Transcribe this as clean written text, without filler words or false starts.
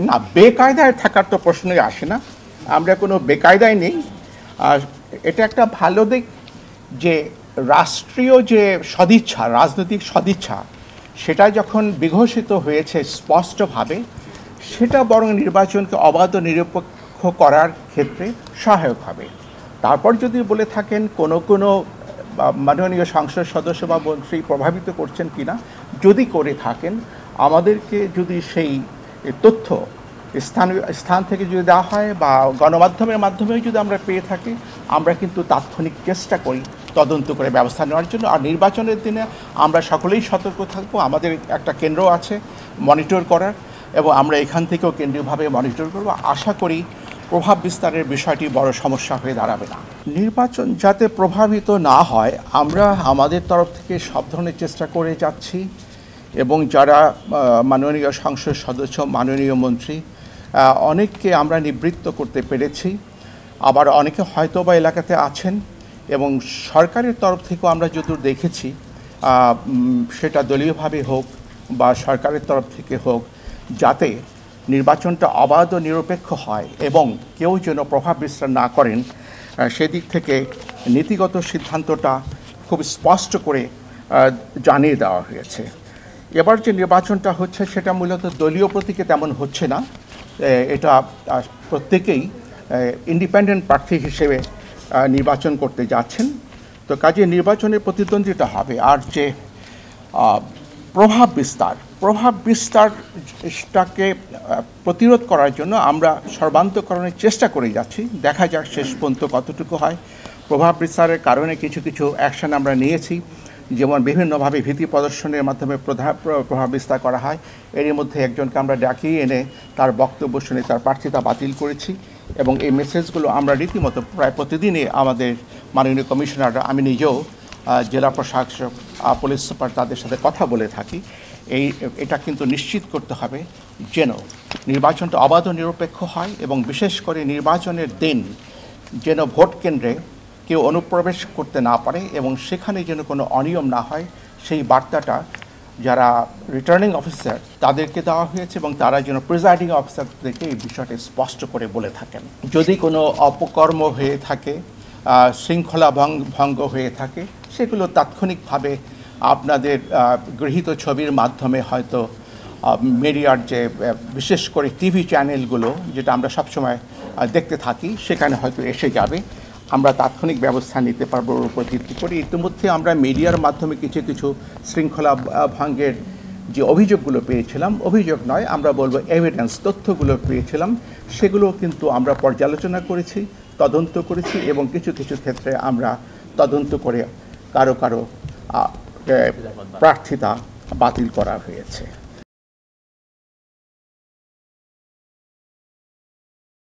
না, বেকায়দায় থাকার তো প্রশ্নই আসে না। আমরা কোনো বেকায়দায় নেই। আর এটা একটা ভালো দিক যে রাষ্ট্রীয় যে সদিচ্ছা, রাজনৈতিক সদিচ্ছা, সেটা যখন বিঘোষিত হয়েছে স্পষ্টভাবে, সেটা বরং নির্বাচনকে অবাধ ও নিরপেক্ষ করার ক্ষেত্রে সহায়ক হবে। তারপর যদি বলে থাকেন কোনো মাননীয় সংসদ সদস্য বা মন্ত্রী প্রভাবিত করছেন কিনা, যদি করে থাকেন, আমাদেরকে যদি সেই তথ্য স্থান থেকে যদি দেওয়া হয় বা গণমাধ্যমের মাধ্যমেও যদি আমরা পেয়ে থাকি, আমরা কিন্তু তাৎক্ষণিক চেষ্টা করি তদন্ত করে ব্যবস্থা নেওয়ার জন্য। আর নির্বাচনের দিনে আমরা সকলেই সতর্ক থাকবো। আমাদের একটা কেন্দ্র আছে মনিটর করার, এবং আমরা এখান থেকেও কেন্দ্রীয়ভাবে মনিটর করব। আশা করি প্রভাব বিস্তারের বিষয়টি বড় সমস্যা হয়ে দাঁড়াবে না। নির্বাচন যাতে প্রভাবিত না হয়, আমরা আমাদের তরফ থেকে সব ধরনের চেষ্টা করে যাচ্ছি, এবং যারা মাননীয় সংসদ সদস্য, মাননীয় মন্ত্রী, অনেককে আমরা নিবৃত্ত করতে পেরেছি। আবার অনেকে হয়তো বা এলাকাতে আছেন, এবং সরকারের তরফ থেকেও আমরা যতদূর দেখেছি, সেটা দলীয়ভাবে হোক বা সরকারের তরফ থেকে হোক, যাতে নির্বাচনটা অবাধ ও নিরপেক্ষ হয় এবং কেউ যেন প্রভাব বিস্তার না করেন, সেদিক থেকে নীতিগত সিদ্ধান্তটা খুব স্পষ্ট করে জানিয়ে দেওয়া হয়েছে। এবার যে নির্বাচনটা হচ্ছে সেটা মূলত দলীয় প্রতীকে তেমন হচ্ছে না। এটা প্রত্যেকেই ইন্ডিপেন্ডেন্ট প্রার্থী হিসেবে নির্বাচন করতে যাচ্ছেন। তো কাজে নির্বাচনের প্রতিদ্বন্দ্বিতা হবে। আর যে প্রভাব বিস্তারটাকে প্রতিরোধ করার জন্য আমরা সর্বান্তকরণের চেষ্টা করে যাচ্ছি। দেখা যাক শেষ পর্যন্ত কতটুকু হয়। প্রভাব বিস্তারের কারণে কিছু অ্যাকশন আমরা নিয়েছি, যেমন বিভিন্নভাবে ভীতি প্রদর্শনের মাধ্যমে প্রভাব বিস্তার করা হয়। এর মধ্যে একজনকে আমরা ডাকিয়ে এনে তার বক্তব্য শুনে তার প্রার্থিতা বাতিল করেছি, এবং এই মেসেজগুলো আমরা রীতিমতো প্রায় প্রতিদিনই আমাদের মাননীয় কমিশনাররা, আমি নিজেও, জেলা প্রশাসক, পুলিশ সুপার, তাদের সাথে কথা বলে থাকি। এটা কিন্তু নিশ্চিত করতে হবে যেন নির্বাচনটা অবাধ ও নিরপেক্ষ হয়, এবং বিশেষ করে নির্বাচনের দিন যেন ভোট কেন্দ্রে কেউ অনুপ্রবেশ করতে না পারে, এবং সেখানে যেন কোনো অনিয়ম না হয়, সেই বার্তাটা যারা রিটার্নিং অফিসার তাদেরকে দেওয়া হয়েছে, এবং তারা যেন প্রিজাইডিং অফিসারদেরকে এই বিষয়টি স্পষ্ট করে বলে থাকেন। যদি কোনো অপকর্ম হয়ে থাকে, শৃঙ্খলা ভঙ্গ হয়ে থাকে, সেগুলো তাৎক্ষণিকভাবে আপনাদের গৃহীত ছবির মাধ্যমে হয়তো মিডিয়ার যে বিশেষ করে টিভি চ্যানেলগুলো, যেটা আমরা সবসময় দেখতে থাকি, সেখানে হয়তো এসে যাবে। আমরা তাৎক্ষণিক ব্যবস্থা নিতে পারবো ওর উপর ভিত্তি করে। ইতিমধ্যে আমরা মিডিয়ার মাধ্যমে কিছু শৃঙ্খলা ভঙ্গের যে অভিযোগগুলো পেয়েছিলাম, অভিযোগ নয়, আমরা বলবো এভিডেন্স, তথ্যগুলো পেয়েছিলাম, সেগুলো কিন্তু আমরা পর্যালোচনা করেছি, তদন্ত করেছি, এবং কিছু ক্ষেত্রে আমরা তদন্ত করে কারো প্রার্থিতা বাতিল করা হয়েছে।